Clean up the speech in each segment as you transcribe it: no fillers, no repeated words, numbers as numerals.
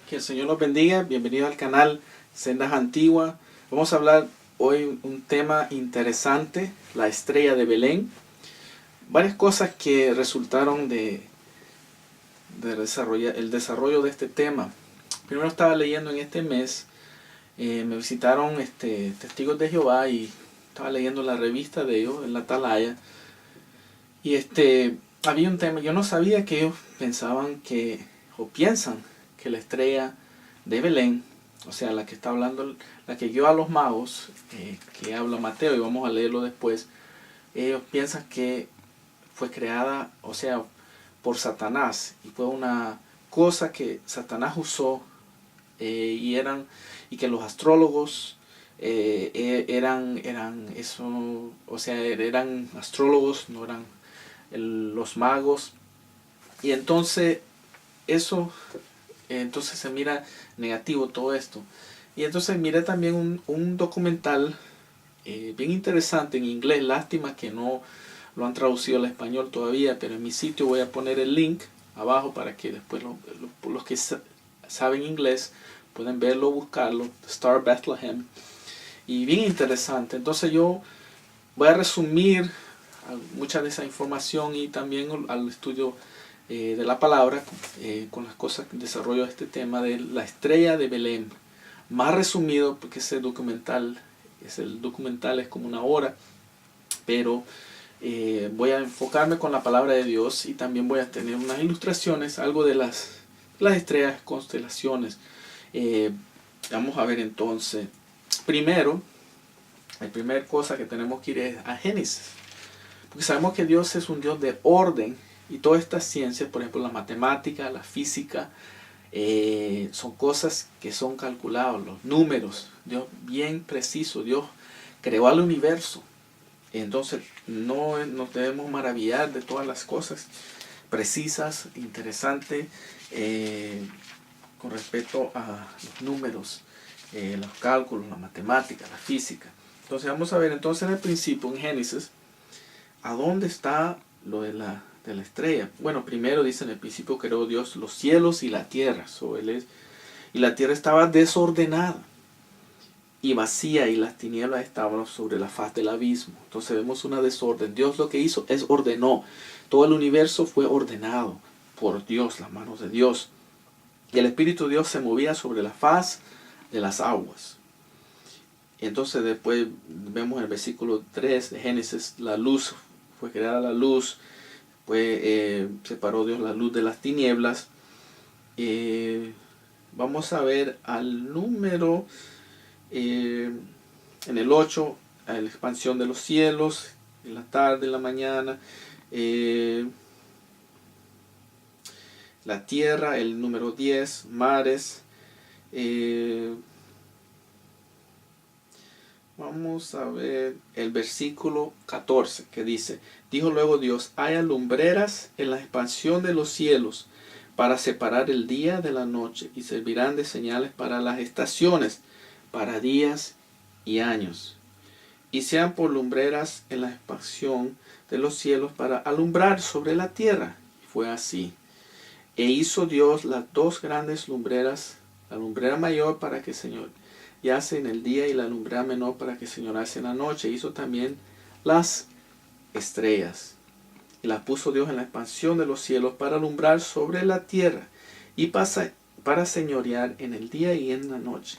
Que el Señor los bendiga. Bienvenido al canal Sendas Antiguas. Vamos a hablar hoy un tema interesante, la estrella de Belén. Varias cosas que resultaron de desarrollar el desarrollo de este tema. Primero estaba leyendo en este mes, me visitaron testigos de Jehová y estaba leyendo la revista de ellos, en la Atalaya. Y había un tema, yo no sabía que ellos pensaban o piensan que la estrella de Belén, o sea, la que está hablando, la que guió a los magos, que habla Mateo, y vamos a leerlo después, ellos piensan que fue creada, o sea, por Satanás, y fue una cosa que Satanás usó, y que los astrólogos eran eso, o sea, eran astrólogos, no eran los magos, y entonces entonces se mira negativo todo esto. Y entonces miré también un documental bien interesante en inglés. Lástima que no lo han traducido al español todavía, pero en mi sitio voy a poner el link abajo para que después los que saben inglés pueden verlo, buscarlo. Star Bethlehem. Y bien interesante. Entonces yo voy a resumir mucha de esa información y también al estudio de la palabra, con las cosas que desarrollo este tema de la estrella de Belén. Más resumido, porque el documental es como una hora, pero voy a enfocarme con la palabra de Dios y también voy a tener unas ilustraciones, algo de las estrellas, constelaciones. Vamos a ver entonces, primero, la primera cosa que tenemos que ir es a Génesis, porque sabemos que Dios es un Dios de orden. Y todas estas ciencias, por ejemplo la matemática, la física, son cosas que son calculadas, los números. Dios bien preciso, Dios creó al universo. Entonces no nos debemos maravillar de todas las cosas precisas, interesantes, con respecto a los números, los cálculos, la matemática, la física. Entonces vamos a ver entonces en el principio, en Génesis, a dónde está lo de la estrella. Bueno, primero dice: en el principio creó Dios los cielos y la tierra. Y la tierra estaba desordenada y vacía, y las tinieblas estaban sobre la faz del abismo. Entonces vemos una desorden. Dios lo que hizo es ordenó. Todo el universo fue ordenado por Dios, las manos de Dios. Y el Espíritu de Dios se movía sobre la faz de las aguas. Entonces después vemos en el versículo 3 de Génesis, la luz, fue creada la luz. Pues separó Dios la luz de las tinieblas. Vamos a ver al número, en el 8, a la expansión de los cielos, en la tarde, en la mañana, la tierra, el número 10, mares. Vamos a ver el versículo 14 que dice: dijo luego Dios: haya lumbreras en la expansión de los cielos para separar el día de la noche, y servirán de señales para las estaciones, para días y años. Y sean por lumbreras en la expansión de los cielos para alumbrar sobre la tierra. Y fue así. E hizo Dios las dos grandes lumbreras, la lumbrera mayor para que señorease en el día, y la lumbrera menor para que señorease en la noche. Hizo también las estrellas, y las puso Dios en la expansión de los cielos para alumbrar sobre la tierra, y para señorear en el día y en la noche,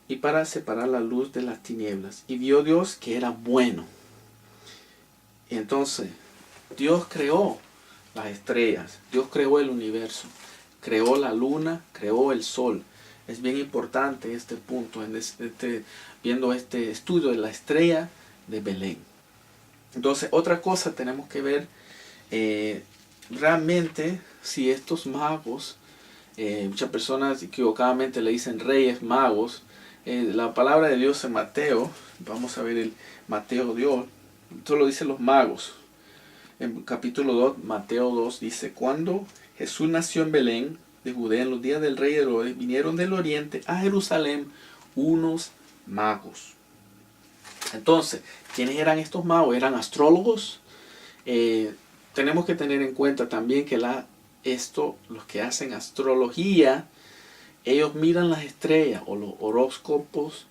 y para separar la luz de las tinieblas. Y vio Dios que era bueno. Entonces Dios creó las estrellas, Dios creó el universo, creó la luna, creó el sol. Es bien importante este punto, viendo este estudio de la estrella de Belén. Entonces, otra cosa tenemos que ver, realmente, si estos magos, muchas personas equivocadamente le dicen reyes magos. La palabra de Dios en Mateo, vamos a ver el Mateo Dios, solo dice los magos. En capítulo 2, Mateo 2, dice: cuando Jesús nació en Belén de Judea, en los días del rey Herodes, vinieron del oriente a Jerusalén unos magos. Entonces, ¿quiénes eran estos magos? Eran astrólogos. Tenemos que tener en cuenta también que los que hacen astrología ellos miran las estrellas o los horóscopos,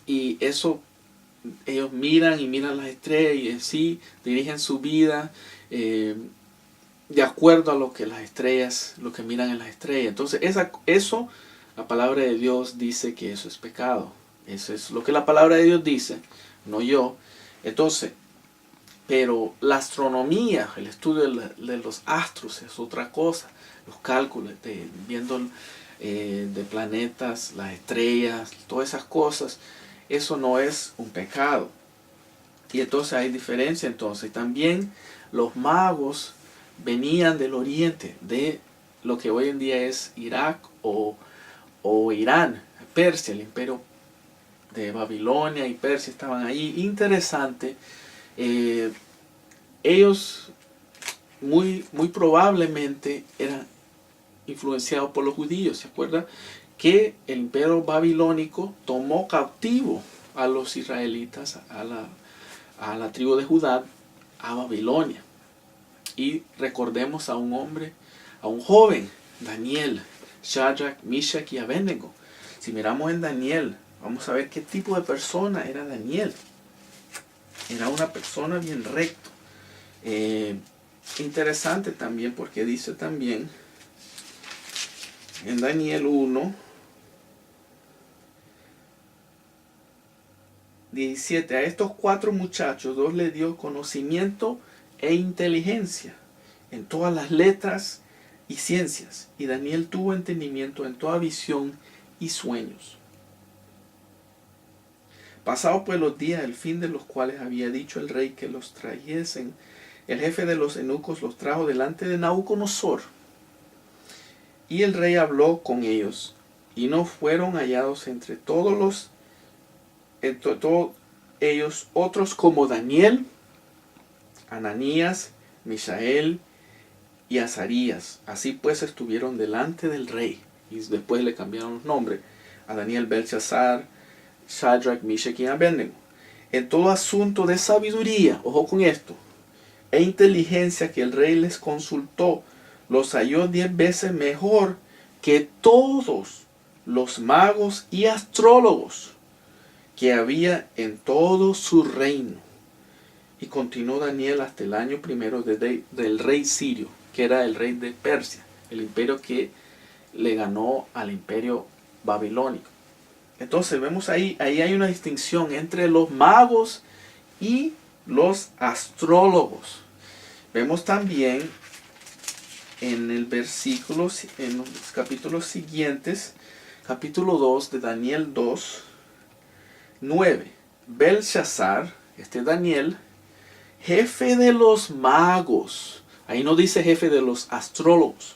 y eso, ellos miran y miran las estrellas y así dirigen su vida de acuerdo a lo que las estrellas, lo que miran en las estrellas. Entonces eso, la palabra de Dios dice que eso es pecado. Eso es lo que la palabra de Dios dice, no yo. Entonces, pero la astronomía, el estudio de los astros es otra cosa. Los cálculos, viendo de planetas, las estrellas, todas esas cosas, eso no es un pecado. Y entonces hay diferencia. Entonces también los magos venían del oriente, de lo que hoy en día es Irak o Irán, Persia, el imperio de Babilonia y Persia estaban ahí. Interesante. Ellos muy probablemente eran influenciados por los judíos. ¿Se acuerdan? Que el imperio babilónico tomó cautivo a los israelitas, a la tribu de Judá, a Babilonia. Y recordemos a un hombre, a un joven, Daniel, Shadrach, Meshach y Abednego. Si miramos en Daniel, vamos a ver qué tipo de persona era Daniel. Era una persona bien recto. Interesante también porque dice también en Daniel 1:17, a estos 4 muchachos, 2 le dio conocimiento e inteligencia en todas las letras y ciencias, y Daniel tuvo entendimiento en toda visión y sueños. Pasados pues los días, el fin de los cuales había dicho el rey que los trajesen, el jefe de los eunucos los trajo delante de Nabucodonosor. Y el rey habló con ellos, y no fueron hallados entre todos ellos otros como Daniel, Ananías, Misael y Azarías. Así pues estuvieron delante del rey. Y después le cambiaron los nombres a Daniel, Belshazzar, Shadrach, Meshach y Abednego. En todo asunto de sabiduría, ojo con esto, e inteligencia que el rey les consultó, los halló 10 veces mejor que todos los magos y astrólogos que había en todo su reino. Y continuó Daniel hasta el año primero del rey Sirio, que era el rey de Persia, el imperio que le ganó al imperio babilónico. Entonces vemos ahí hay una distinción entre los magos y los astrólogos. Vemos también en el versículo, en los capítulos siguientes, capítulo 2 de Daniel 2:9. Belshazzar, Daniel, jefe de los magos, ahí no dice jefe de los astrólogos,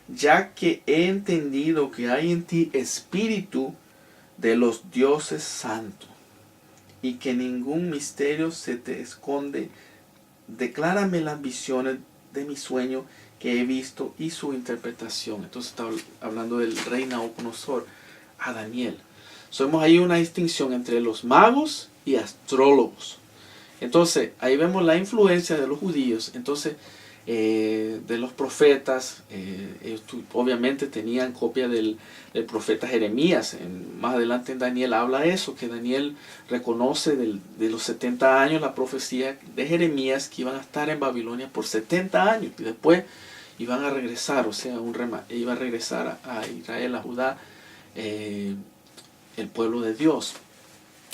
ya que he entendido que hay en ti espíritu de los dioses santos, y que ningún misterio se te esconde. Declárame las visiones de mi sueño que he visto y su interpretación. Entonces está hablando del rey Nabucodonosor a Daniel. Somos ahí una distinción entre los magos y astrólogos. Entonces ahí vemos la influencia de los judíos. Entonces de los profetas, ellos obviamente tenían copia del profeta Jeremías. Más adelante en Daniel habla eso, que Daniel reconoce de los 70 años la profecía de Jeremías, que iban a estar en Babilonia por 70 años y después iban a regresar, o sea, iba a regresar a Israel, a Judá, el pueblo de Dios.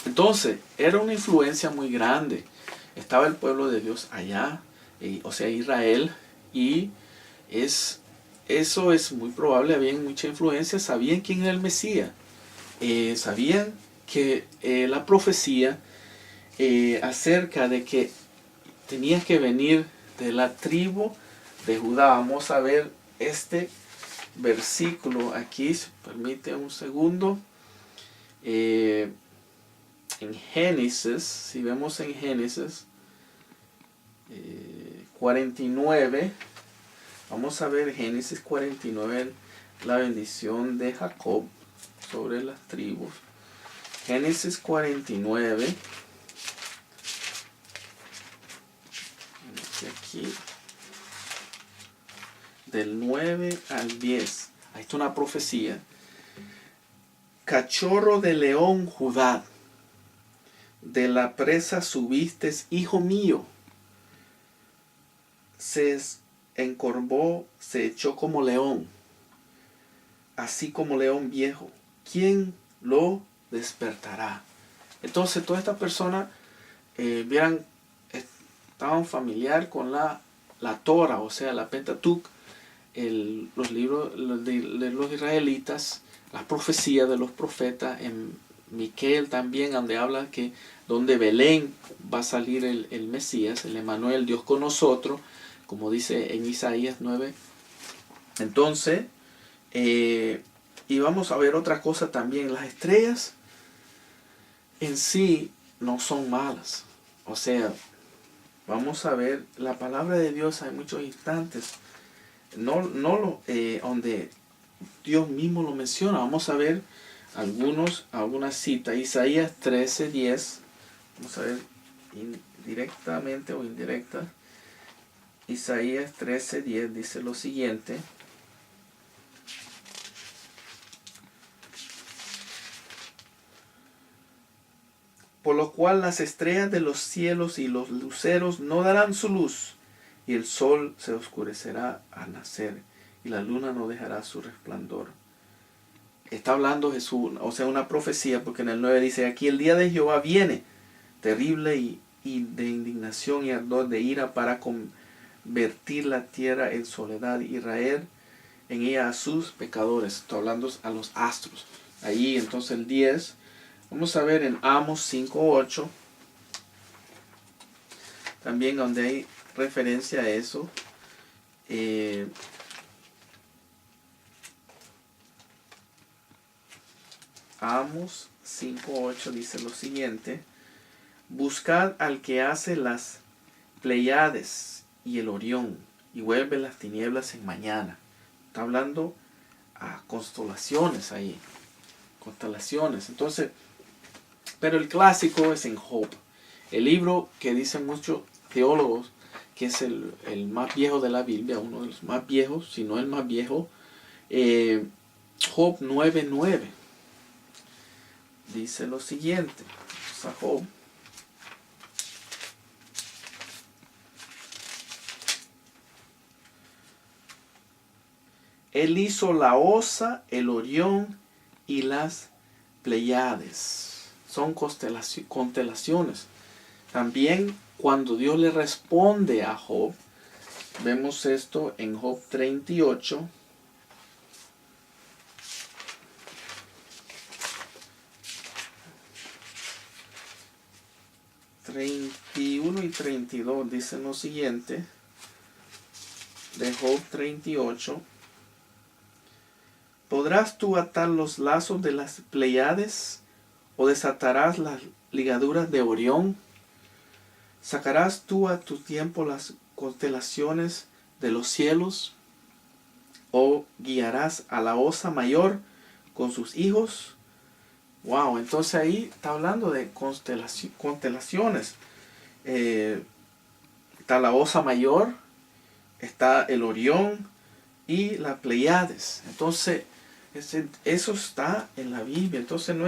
Entonces era una influencia muy grande. Estaba el pueblo de Dios allá, o sea, Israel, y eso es muy probable. Había mucha influencia. Sabían quién era el Mesías, sabían que la profecía acerca de que tenía que venir de la tribu de Judá. Vamos a ver este versículo aquí, si permite un segundo. En Génesis, si vemos en Génesis 49, vamos a ver Génesis 49, la bendición de Jacob sobre las tribus. Génesis 49, aquí, del 9 al 10. ahí está una profecía. Cachorro de león, Judá, de la presa subiste, hijo mío. Se encorvó, se echó como león, así como león viejo. ¿Quién lo despertará? Entonces, todas estas personas estaban familiar con la Torah, o sea, la Pentateuch, los libros de los israelitas, las profecías de los profetas, en Miquel también, donde habla que donde Belén va a salir el Mesías, el Emmanuel, Dios con nosotros, como dice en Isaías 9. Entonces, y vamos a ver otra cosa también, las estrellas en sí no son malas. O sea, vamos a ver la palabra de Dios, hay muchos instantes donde Dios mismo lo menciona. Vamos a ver algunas citas. Isaías 13:10. Vamos a ver directamente o indirecta. Isaías 13:10 dice lo siguiente. Por lo cual las estrellas de los cielos y los luceros no darán su luz, y el sol se oscurecerá al nacer, y la luna no dejará su resplandor. Está hablando Jesús, o sea, una profecía, porque en el 9 dice, aquí el día de Jehová viene, terrible y de indignación y ardor de ira, para convertir la tierra en soledad y raer en ella a sus pecadores. Está hablando a los astros. Ahí entonces el 10, vamos a ver en Amos 5:8, también donde hay referencia a eso. Amos 5:8 dice lo siguiente: buscad al que hace las Pleiades y el Orión, y vuelve las tinieblas en mañana. Está hablando a constelaciones ahí, constelaciones. Entonces, pero el clásico es en Job, el libro que dicen muchos teólogos que es el más viejo de la Biblia, uno de los más viejos, si no el más viejo. Job 9:9 dice lo siguiente. O sea, Job, él hizo la Osa, el Orión y las Pleiades. Son constelaciones. También cuando Dios le responde a Job, vemos esto en Job 38. 31 y 32 dicen lo siguiente, de Job 38. ¿Podrás tú atar los lazos de las Pleiades o desatarás las ligaduras de Orión? ¿Sacarás tú a tu tiempo las constelaciones de los cielos? ¿O guiarás a la Osa mayor con sus hijos? Wow, entonces ahí está hablando de constelaciones. Está la Osa mayor, está el Orión y las Pleiades. Entonces, eso está en la Biblia. Entonces no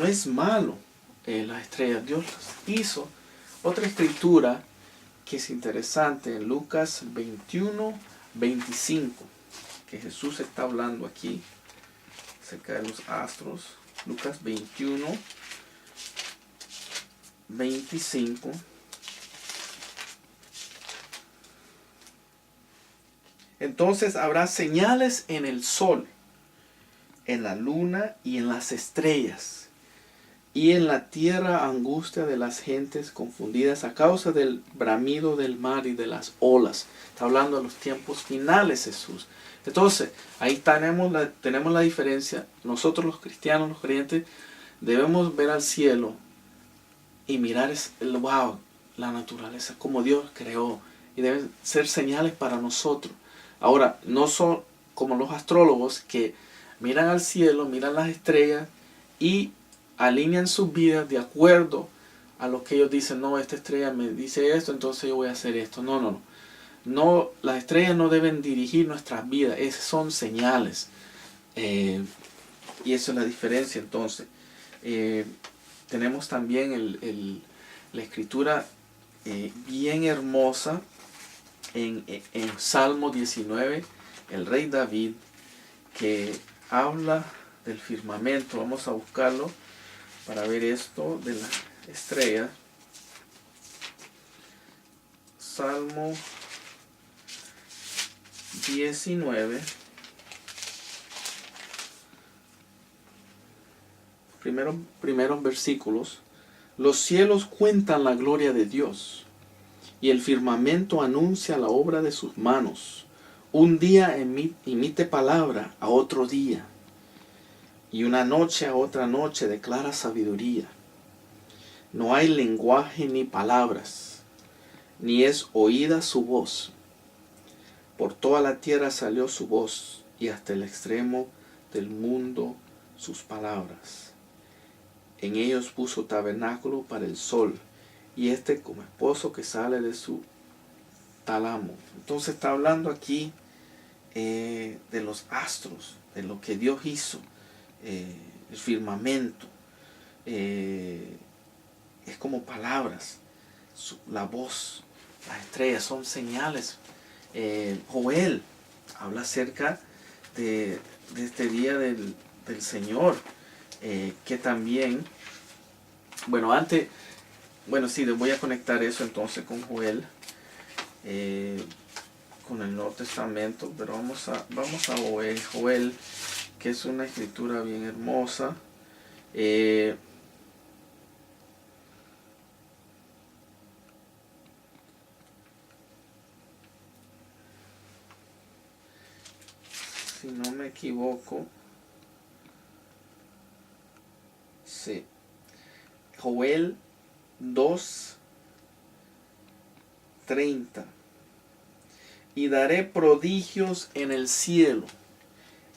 es malo las estrellas. Dios las hizo. Otra escritura que es interesante en Lucas 21:25, que Jesús está hablando aquí acerca de los astros. Lucas 21:25. Entonces habrá señales en el sol, en la luna y en las estrellas, y en la tierra angustia de las gentes confundidas a causa del bramido del mar y de las olas. Está hablando de los tiempos finales Jesús. Entonces, ahí tenemos la diferencia. Nosotros los cristianos, los creyentes, debemos ver al cielo y mirar wow, la naturaleza, como Dios creó, y deben ser señales para nosotros. Ahora, no son como los astrólogos que miran al cielo, miran las estrellas y alinean sus vidas de acuerdo a lo que ellos dicen. No, esta estrella me dice esto, entonces yo voy a hacer esto. No. No, las estrellas no deben dirigir nuestras vidas, son señales. Y eso es la diferencia. Entonces, tenemos también la escritura bien hermosa en Salmo 19, el rey David, que habla del firmamento. Vamos a buscarlo para ver esto de la estrella. Salmo 19, primeros versículos. Los cielos cuentan la gloria de Dios, y el firmamento anuncia la obra de sus manos. Un día emite palabra a otro día, y una noche a otra noche declara sabiduría. No hay lenguaje ni palabras, ni es oída su voz. Por toda la tierra salió su voz, y hasta el extremo del mundo sus palabras. En ellos puso tabernáculo para el sol, y como esposo que sale de su tálamo. Entonces está hablando aquí de los astros, de lo que Dios hizo, el firmamento. Es como palabras, la voz, las estrellas son señales. Joel habla acerca de este día del Señor, que también, sí, voy a conectar eso entonces con Joel, con el Nuevo Testamento, pero vamos a Joel, que es una escritura bien hermosa. Si no me equivoco, sí, Joel 2:30. Y daré prodigios en el cielo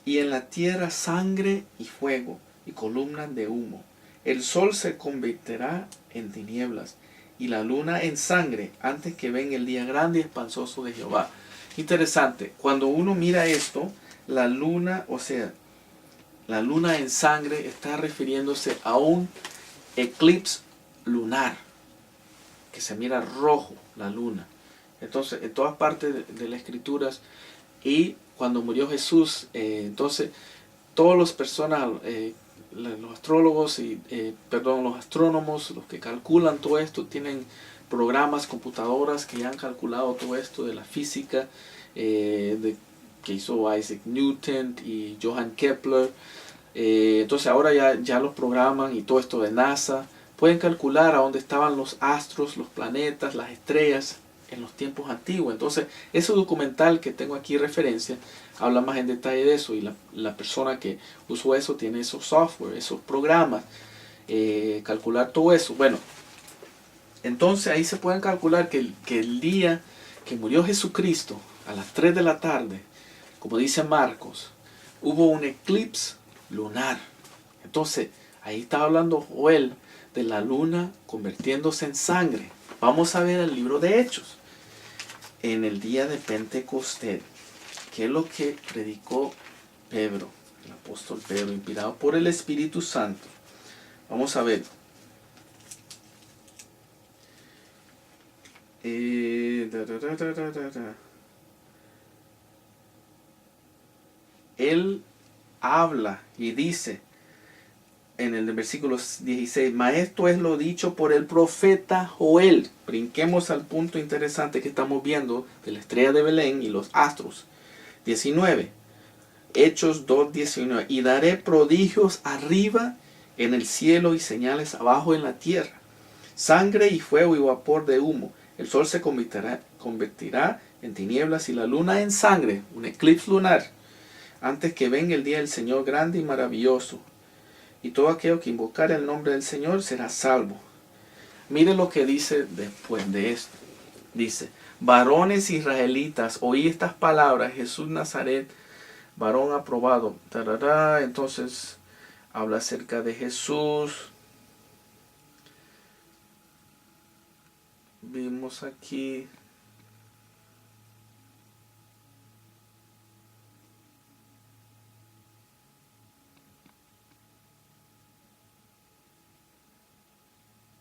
y en la tierra, sangre y fuego y columnas de humo. El sol se convertirá en tinieblas y la luna en sangre antes que venga el día grande y espantoso de Jehová. Interesante, cuando uno mira esto, la luna, la luna en sangre está refiriéndose a un eclipse lunar, que se mira rojo la luna. Entonces, en todas partes de las escrituras, y cuando murió Jesús, entonces todas las personas, los astrólogos los astrónomos, los que calculan todo esto, tienen programas, computadoras que ya han calculado todo esto de la física, que hizo Isaac Newton y Johann Kepler. Entonces ahora ya los programan, y todo esto de NASA, pueden calcular a dónde estaban los astros, los planetas, las estrellas en los tiempos antiguos. Entonces ese documental que tengo aquí referencia habla más en detalle de eso, y la persona que usó eso tiene esos software, esos programas, calcular todo eso. Bueno, entonces ahí se pueden calcular que el día que murió Jesucristo, a las 3 de la tarde, como dice Marcos, hubo un eclipse lunar. Entonces ahí estaba hablando Joel de la luna convirtiéndose en sangre. Vamos a ver el libro de Hechos. En el día de Pentecostés, ¿qué es lo que predicó Pedro, el apóstol Pedro, inspirado por el Espíritu Santo? Vamos a ver. Él habla y dice en el versículo 16, Maestro es lo dicho por el profeta Joel. Brinquemos al punto interesante que estamos viendo de la estrella de Belén y los astros. 19, Hechos 2:19, y daré prodigios arriba en el cielo y señales abajo en la tierra, sangre y fuego y vapor de humo. El sol se convertirá en tinieblas y la luna en sangre, un eclipse lunar, antes que venga el día del Señor grande y maravilloso. Y todo aquello que invocare el nombre del Señor será salvo. Mire lo que dice después de esto. Dice, varones israelitas, oí estas palabras, Jesús Nazaret, varón aprobado. Entonces habla acerca de Jesús. Vimos aquí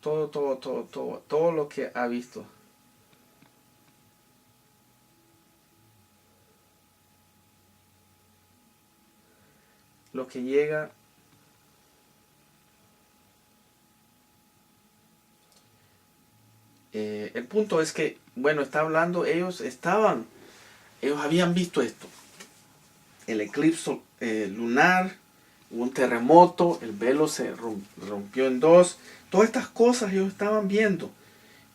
todo lo que ha visto. Lo que llega. El punto es que, bueno, está hablando, ellos habían visto esto. El eclipse lunar, hubo un terremoto, el velo se rompió en dos. Todas estas cosas ellos estaban viendo.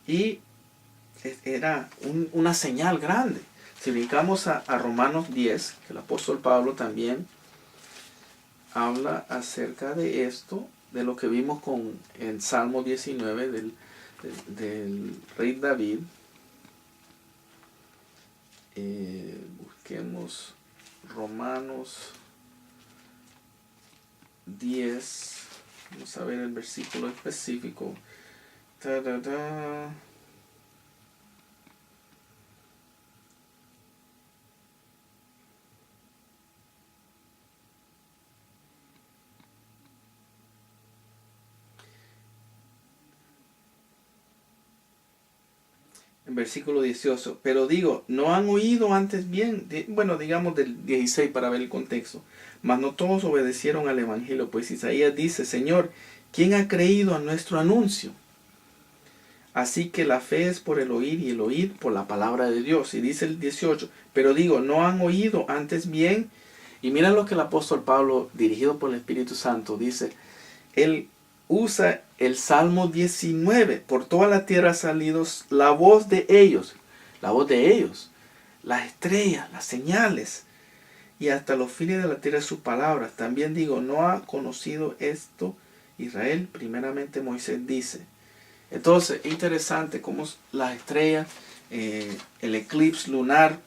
Y era una señal grande. Si brincamos a Romanos 10, que el apóstol Pablo también habla acerca de esto, de lo que vimos en Salmo 19 del rey David. Busquemos Romanos 10. Vamos a ver el versículo específico. En versículo 18, pero digo, no han oído antes bien, bueno, digamos del 16 para ver el contexto, mas no todos obedecieron al evangelio, pues Isaías dice, Señor, ¿quién ha creído a nuestro anuncio? Así que la fe es por el oír y el oír por la palabra de Dios. Y dice el 18, pero digo, no han oído antes bien. Y mira lo que el apóstol Pablo, dirigido por el Espíritu Santo, dice, él usa el Salmo 19, por toda la tierra ha salido la voz de ellos, las estrellas, las señales, y hasta los fines de la tierra sus palabras. También digo, no ha conocido esto Israel, primeramente Moisés dice. Entonces, es interesante cómo las estrellas, el eclipse lunar,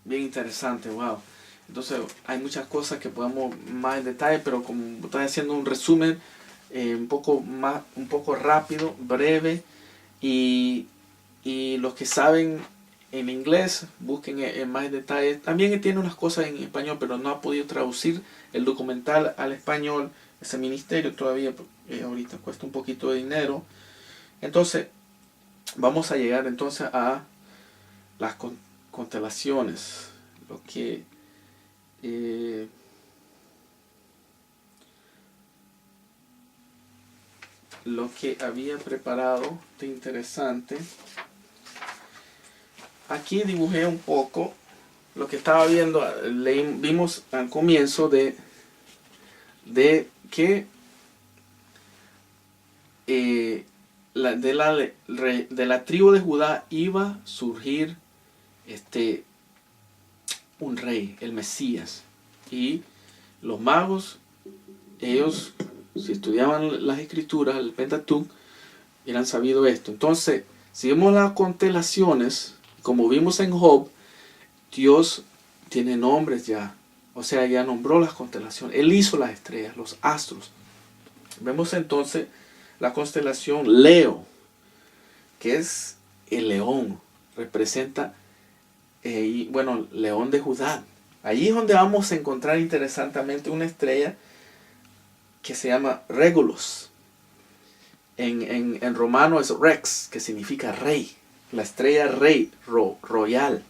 bien interesante, wow. Entonces hay muchas cosas que podemos más en detalle, pero como estoy haciendo un resumen un poco rápido, breve, y los que saben en inglés busquen en más detalle. También tiene unas cosas en español, pero no ha podido traducir el documental al español. Ese ministerio todavía ahorita cuesta un poquito de dinero. Entonces vamos a llegar entonces a las constelaciones, lo que había preparado de interesante. Aquí dibujé un poco lo que estaba viendo, vimos al comienzo de que de la tribu de Judá iba a surgir un rey, el Mesías. Y los magos, ellos, si estudiaban las escrituras, el Pentateuch, hubieran sabido esto. Entonces, si vemos las constelaciones, como vimos en Job, Dios tiene nombres ya. O sea, ya nombró las constelaciones. Él hizo las estrellas, los astros. Vemos entonces la constelación Leo, que es el león. Representa, león de Judá. Allí es donde vamos a encontrar interesantemente una estrella que se llama Regulus. En romano es Rex, que significa rey. La estrella rey, royal.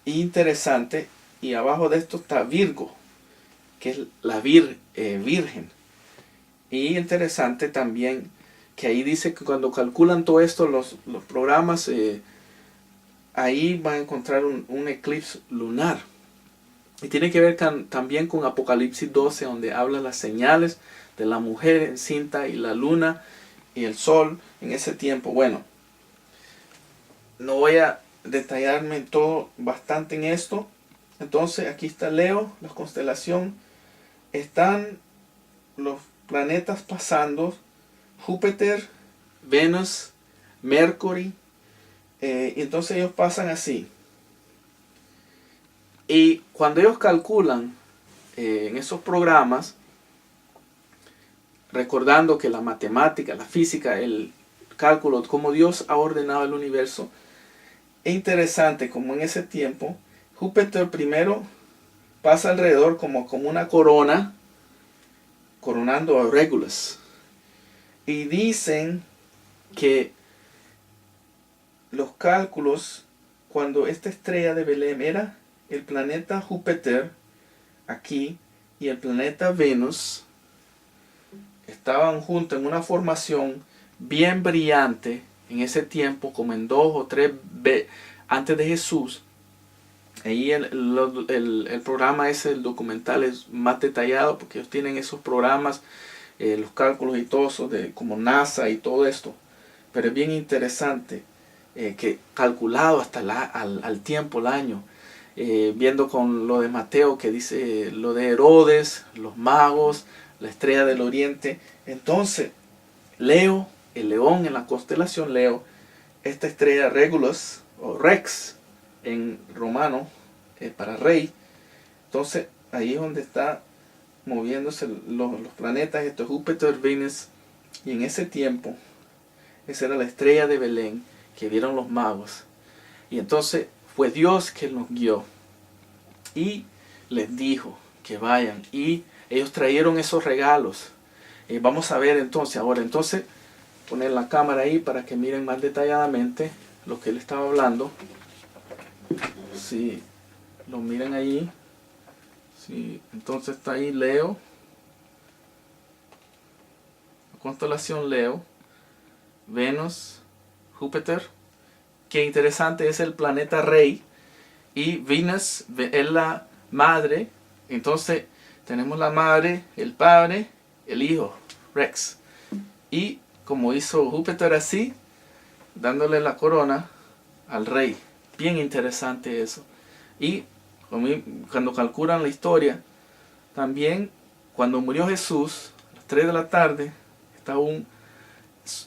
Interesante. Y abajo de esto está Virgo, que es la virgen. Y interesante también que ahí dice que cuando calculan todo esto, los programas, ahí van a encontrar un eclipse lunar. Y tiene que ver también con Apocalipsis 12, donde habla las señales de la mujer encinta y la luna y el sol en ese tiempo. Bueno, no voy a detallarme todo bastante en esto. Entonces aquí está Leo, la constelación. Están los planetas pasando: Júpiter, Venus, Mercury. Y entonces ellos pasan así. Y cuando ellos calculan en esos programas, recordando que la matemática, la física, el cálculo, cómo Dios ha ordenado el universo, es interesante como en ese tiempo Júpiter primero pasa alrededor como una corona, coronando a Regulus. Y dicen que los cálculos, cuando esta estrella de Belén era el planeta Júpiter aquí y el planeta Venus, estaban juntos en una formación bien brillante en ese tiempo, como en 2 o 3 antes de Jesús. Ahí el programa ese, el documental, es más detallado porque ellos tienen esos programas, los cálculos y todo eso, como NASA y todo esto. Pero es bien interesante, que calculado hasta al tiempo, el año, viendo con lo de Mateo que dice lo de Herodes, los magos, la estrella del oriente. Entonces, Leo, el león en la constelación Leo, esta estrella Regulus o Rex en romano, para rey. Entonces ahí es donde está moviéndose los planetas, estos Júpiter, Venus, y en ese tiempo esa era la estrella de Belén que vieron los magos. Y entonces fue Dios que los guió y les dijo que vayan, y ellos trajeron esos regalos. Vamos a ver entonces ahora, poner la cámara ahí para que miren más detalladamente lo que él estaba hablando. Si lo miren ahí, sí, entonces está ahí Leo, la constelación Leo, Venus, Júpiter. Qué interesante, es el planeta rey, y Venus es la madre. Entonces tenemos la madre, el padre, el hijo, Rex. Y como hizo Júpiter así, dándole la corona al rey. Bien interesante eso. Y cuando calculan la historia, también cuando murió Jesús, a las 3 de la tarde, está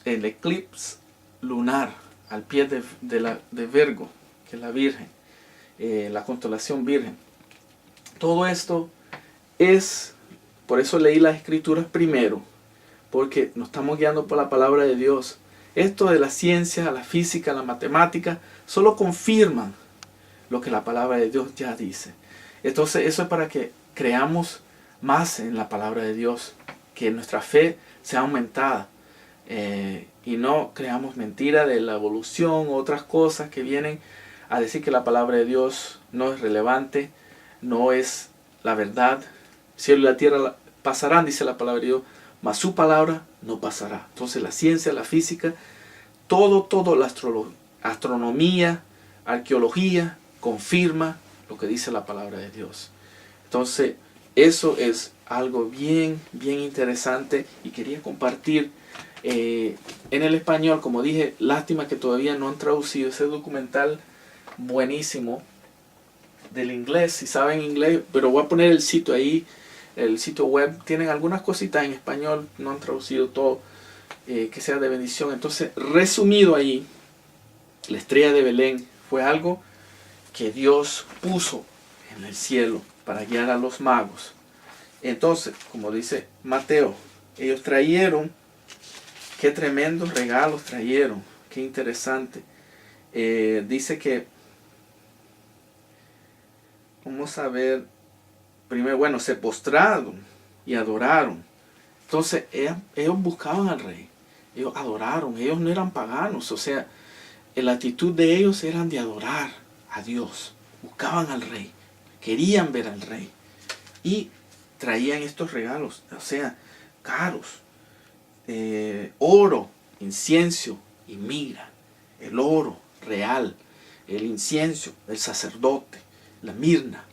el eclipse lunar al pie de Virgo, que es la Virgen, la constelación Virgen. Todo esto es, por eso leí las escrituras primero, porque nos estamos guiando por la palabra de Dios. Esto de la ciencia, la física, la matemática, solo confirman lo que la palabra de Dios ya dice. Entonces eso es para que creamos más en la palabra de Dios, que nuestra fe sea aumentada, y no creamos mentiras de la evolución u otras cosas que vienen a decir que la palabra de Dios no es relevante, no es la verdad. Cielo y la tierra pasarán, dice la palabra de Dios, mas su palabra no pasará. Entonces la ciencia, la física, todo la astronomía, arqueología, confirma lo que dice la palabra de Dios. Entonces eso es algo bien interesante, y quería compartir en el español. Como dije, lástima que todavía no han traducido ese documental buenísimo del inglés. Si saben inglés, pero voy a poner el sitio ahí, el sitio web. Tienen algunas cositas en español, no han traducido todo, que sea de bendición. Entonces, resumido ahí, la estrella de Belén fue algo que Dios puso en el cielo para guiar a los magos. Entonces, como dice Mateo, ellos trajeron, qué tremendos regalos trajeron, qué interesante. Dice que, vamos a ver, primero, bueno, se postraron y adoraron. Entonces ellos buscaban al rey, ellos adoraron, ellos no eran paganos. O sea, la actitud de ellos era de adorar a Dios, buscaban al rey, querían ver al rey, y traían estos regalos, o sea, caros, oro, incienso y mirra. El oro real, el incienso, el sacerdote, la mirna,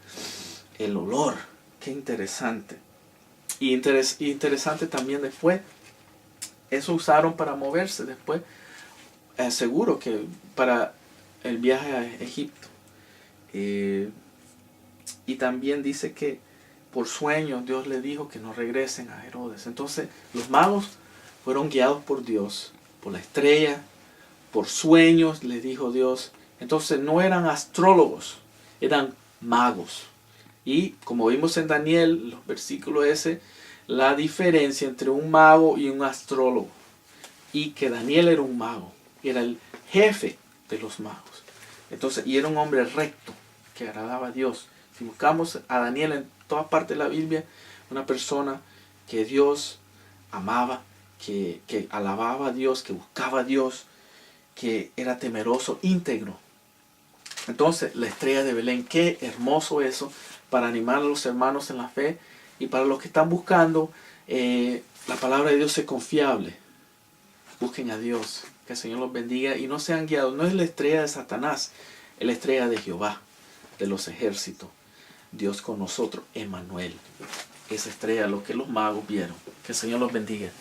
el olor. Qué interesante. Y interesante también después, eso usaron para moverse después, seguro que para el viaje a Egipto. Y también dice que por sueños Dios le dijo que no regresen a Herodes. Entonces los magos fueron guiados por Dios, por la estrella, por sueños, les dijo Dios. Entonces no eran astrólogos, eran magos. Y como vimos en Daniel, los versículos ese, la diferencia entre un mago y un astrólogo. Y que Daniel era un mago, era el jefe de los magos. Entonces, y era un hombre recto, que agradaba a Dios. Si buscamos a Daniel en todas partes de la Biblia, una persona que Dios amaba, que alababa a Dios, que buscaba a Dios, que era temeroso, íntegro. Entonces, la estrella de Belén, qué hermoso eso, para animar a los hermanos en la fe y para los que están buscando la palabra de Dios es confiable. Busquen a Dios, que el Señor los bendiga y no sean guiados. No es la estrella de Satanás, es la estrella de Jehová, de los ejércitos. Dios con nosotros, Emmanuel. Esa estrella, lo que los magos vieron. Que el Señor los bendiga.